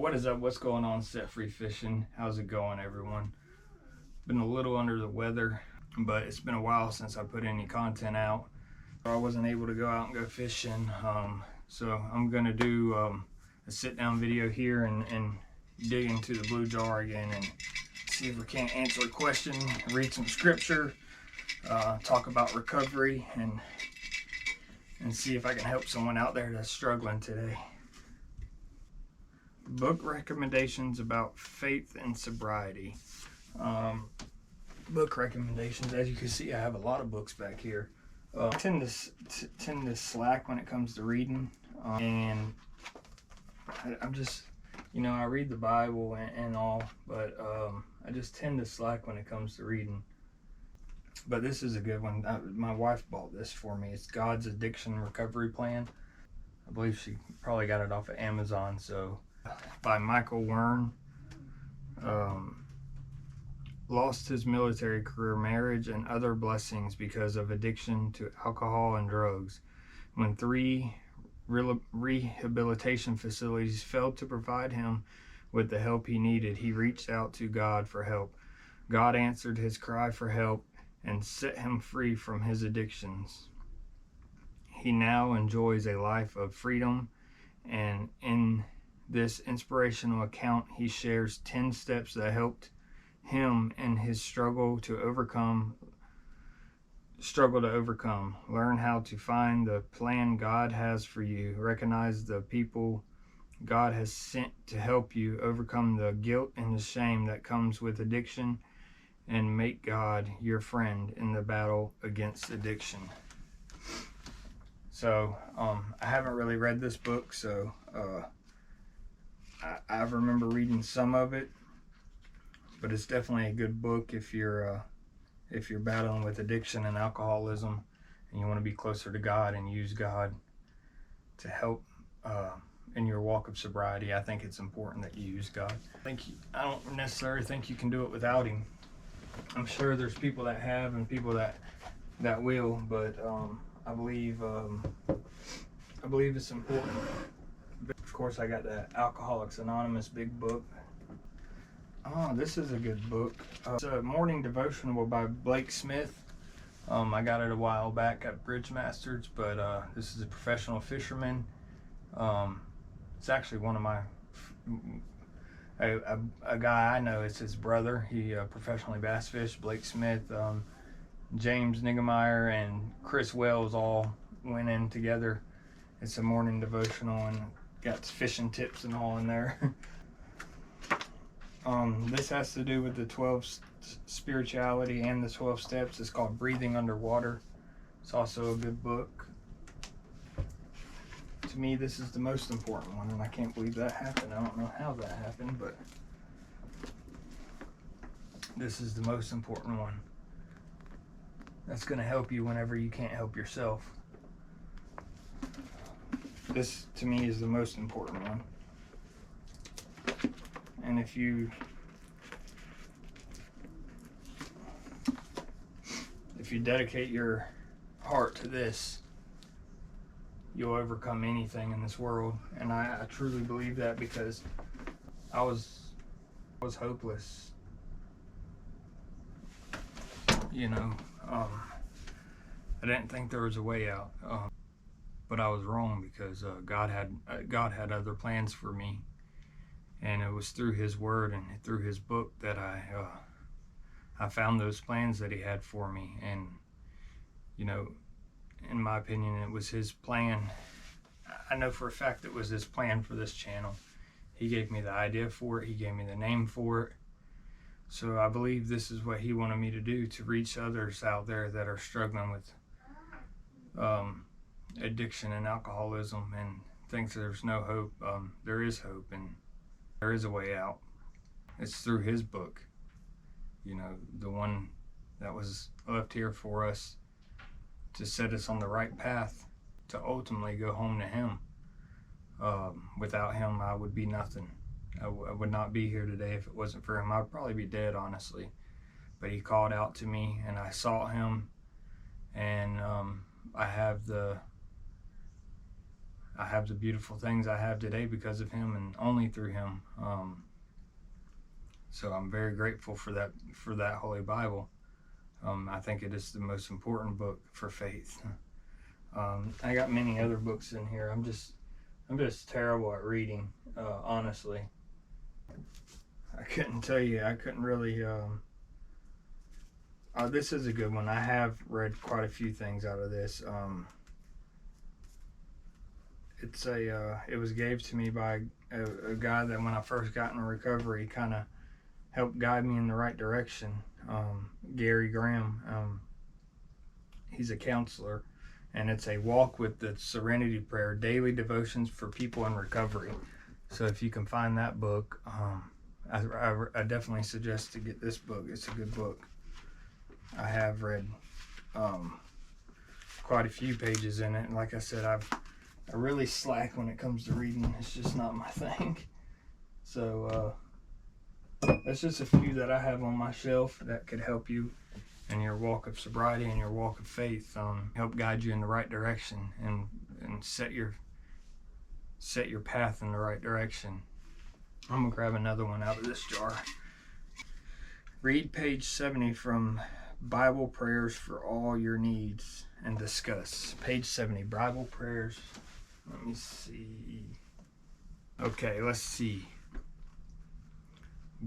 What is up? What's going on, Set Free Fishing? How's it going, everyone? Been a little under the weather, but it's been a while since I put any content out. I wasn't able to go out and go fishing, so I'm gonna do a sit-down video here and dig into the blue jar again and see if we can't answer a question, read some scripture, talk about recovery, and see if I can help someone out there that's struggling today. Book recommendations about faith and sobriety. Book recommendations, as you can see, I have a lot of books back here. I tend to slack when it comes to reading, and I'm just, I read the Bible and all, but I just tend to slack when it comes to reading. But this is a good one. My wife bought this for me. It's God's Addiction Recovery Plan. I believe she probably got it off of Amazon. So, by Michael Wern. Lost his military career, marriage, and other blessings because of addiction to alcohol and drugs. When 3 rehabilitation facilities failed to provide him with the help he needed, he reached out to God for help. God answered his cry for help and set him free from his addictions. He now enjoys a life of freedom, and in this inspirational account, he shares 10 steps that helped him in his struggle to overcome. Learn how to find the plan God has for you. Recognize the people God has sent to help you overcome the guilt and the shame that comes with addiction, and make God your friend in the battle against addiction. So I haven't really read this book, so I remember reading some of it, but it's definitely a good book if you're battling with addiction and alcoholism and you want to be closer to God and use God to help in your walk of sobriety. I think it's important that you use God. I don't necessarily think you can do it without him. I'm sure there's people that have and people that will, but I believe it's important. Of course, I got the Alcoholics Anonymous big book. Oh, this is a good book. It's a morning devotional by Blake Smith. I got it a while back at Bridge Masters, but this is a professional fisherman. It's actually one of my a guy I know. It's his brother. He professionally bass fished. Blake Smith, James Niggemeyer, and Chris Wells all went in together. It's a morning devotional and got fishing tips and all in there. This has to do with the 12 spirituality and the 12 steps. It's called Breathing Underwater. It's also a good book. To me, this is the most important one, and I can't believe that happened. I don't know how that happened, but this is the most important one. That's going to help you whenever you can't help yourself. This, to me, is the most important one. And if you dedicate your heart to this, you'll overcome anything in this world. And I truly believe that, because I was hopeless. I didn't think there was a way out, but I was wrong, because God had other plans for me, and it was through His Word and through His book that I found those plans that He had for me. And in my opinion, it was His plan. I know for a fact it was His plan for this channel. He gave me the idea for it. He gave me the name for it. So I believe this is what He wanted me to do, to reach others out there that are struggling with addiction and alcoholism and thinks there's no hope. There is hope, and there is a way out. It's through His book, the one that was left here for us to set us on the right path to ultimately go home to Him. Without Him, I would be nothing. I would not be here today if it wasn't for Him. I'd probably be dead, honestly. But He called out to me, and I sought Him, and I have the I have the beautiful things I have today because of him and only through him. So I'm very grateful for that Holy Bible. I think it is the most important book for faith. I got many other books in here. I'm just terrible at reading, honestly. I couldn't really. This is a good one. I have read quite a few things out of this. It was gave to me by a guy that when I first got in recovery kind of helped guide me in the right direction. Gary Graham. He's a counselor, and it's a walk with the Serenity Prayer, daily devotions for people in recovery. So if you can find that book, I definitely suggest to get this book. It's a good book. I have read quite a few pages in it, and like I said, I really slack when it comes to reading. It's just not my thing. So that's just a few that I have on my shelf that could help you in your walk of sobriety and your walk of faith. Help guide you in the right direction and set your path in the right direction. I'm gonna grab another one out of this jar. Read page 70 from Bible Prayers for All Your Needs and discuss. Page 70, Bible Prayers. Let me see. Okay, let's see.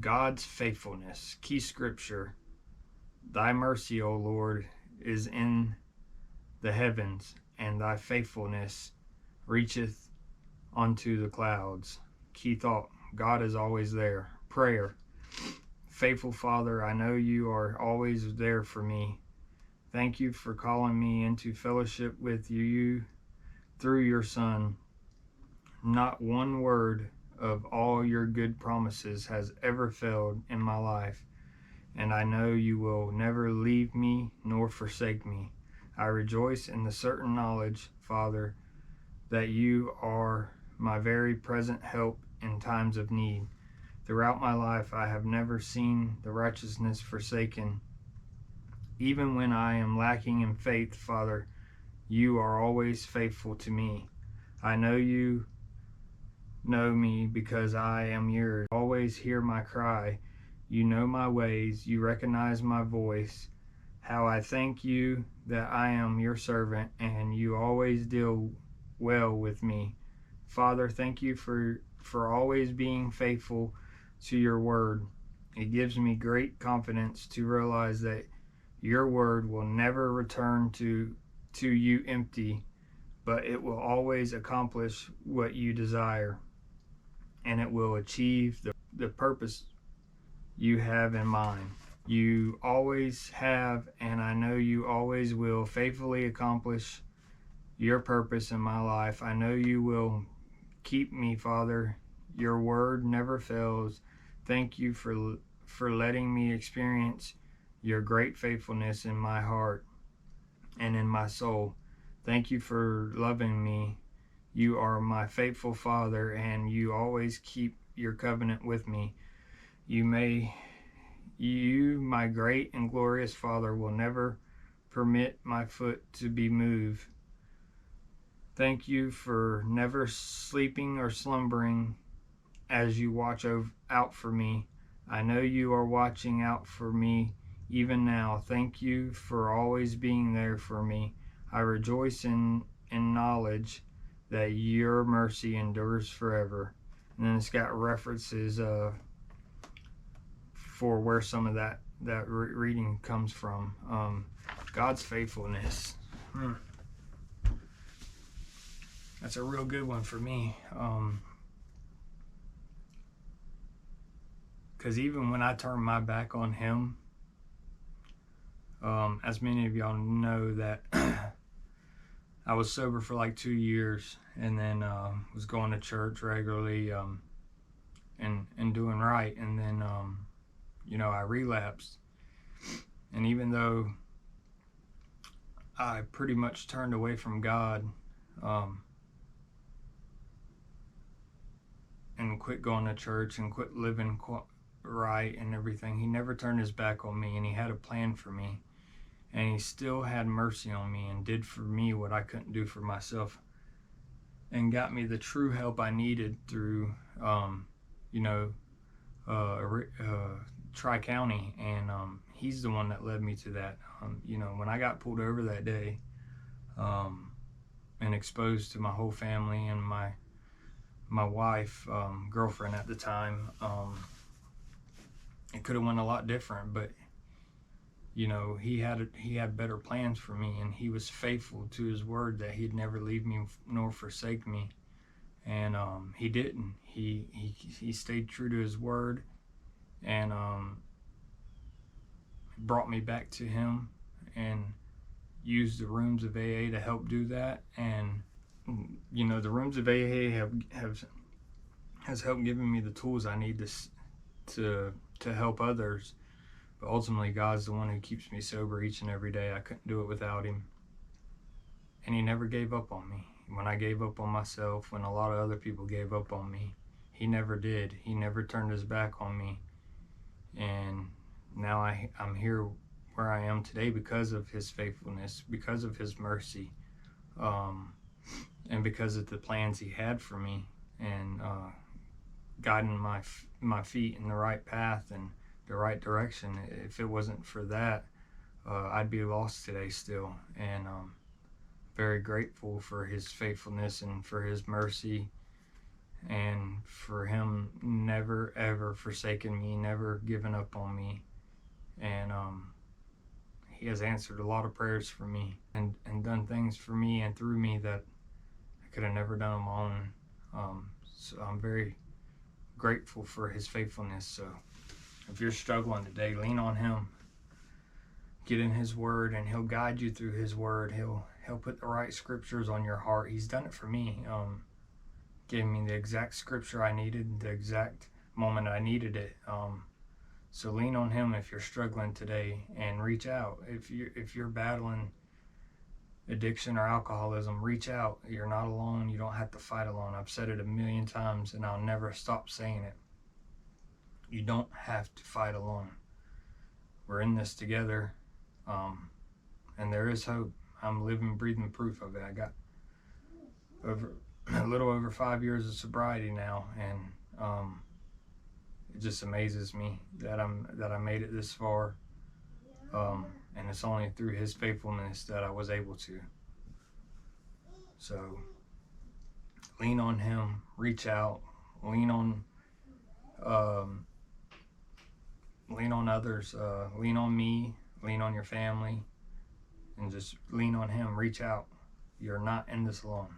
God's faithfulness. Key scripture. Thy mercy, O Lord, is in the heavens, and thy faithfulness reacheth unto the clouds. Key thought. God is always there. Prayer. Faithful Father, I know you are always there for me. Thank you for calling me into fellowship with you through your Son. Not one word of all your good promises has ever failed in my life, and I know you will never leave me nor forsake me. I rejoice in the certain knowledge, Father, that you are my very present help in times of need. Throughout my life, I have never seen the righteousness forsaken. Even when I am lacking in faith, Father, you are always faithful to me. I know you know me because I am yours. Always hear my cry. You know my ways. You recognize my voice. How I thank you that I am your servant and you always deal well with me. Father, thank you for always being faithful to your word. It gives me great confidence to realize that your word will never return to you empty, but it will always accomplish what you desire, and it will achieve the purpose you have in mind. You always have, and I know you always will faithfully accomplish your purpose in my life. I know you will keep me, Father. Your word never fails. Thank you for letting me experience your great faithfulness in my heart and in my soul. Thank you for loving me. You are my faithful Father, and you always keep your covenant with me. You, my great and glorious Father, will never permit my foot to be moved. Thank you for never sleeping or slumbering as you watch out for me. I know you are watching out for me even now. Thank you for always being there for me. I rejoice in knowledge that your mercy endures forever. And then it's got references for where some of that reading comes from. God's faithfulness. That's a real good one for me. Because even when I turn my back on him, as many of y'all know that I was sober for like 2 years, and then was going to church regularly and doing right, and then I relapsed. And even though I pretty much turned away from God and quit going to church and quit living right and everything, he never turned his back on me, and he had a plan for me, and he still had mercy on me and did for me what I couldn't do for myself. and got me the true help I needed through, you know, Tri-County, and he's the one that led me to that. You know, when I got pulled over that day, and exposed to my whole family and my wife, girlfriend at the time, it could have went a lot different, but you know, he had better plans for me, and he was faithful to his word that he'd never leave me nor forsake me. And he didn't. He stayed true to his word, and brought me back to him, and used the rooms of AA to help do that. And you know, the rooms of AA has helped giving me the tools I need to help others. But ultimately, God's the one who keeps me sober each and every day. I couldn't do it without him. And he never gave up on me. When I gave up on myself, when a lot of other people gave up on me, he never did. He never turned his back on me. And now I'm here where I am today because of his faithfulness, because of his mercy, and because of the plans he had for me, and guiding my feet in the right path and the right direction. If it wasn't for that, I'd be lost today still. And very grateful for his faithfulness and for his mercy, and for him never ever forsaking me, never giving up on me. And he has answered a lot of prayers for me, and done things for me and through me that I could have never done on my own. So I'm very grateful for his faithfulness. So if you're struggling today, lean on him. Get in his word, and he'll guide you through his word. He'll put the right scriptures on your heart. He's done it for me. Gave me the exact scripture I needed, the exact moment I needed it. So lean on him if you're struggling today, and reach out. If you're battling addiction or alcoholism, reach out. You're not alone. You don't have to fight alone. I've said it a million times, and I'll never stop saying it. You don't have to fight alone. We're in this together, and there is hope. I'm living, breathing proof of it. I got a little over 5 years of sobriety now, and it just amazes me that I made it this far, and it's only through his faithfulness that I was able to. So lean on him, reach out, lean on others, lean on me, lean on your family, and just lean on him. Reach out. You're not in this alone.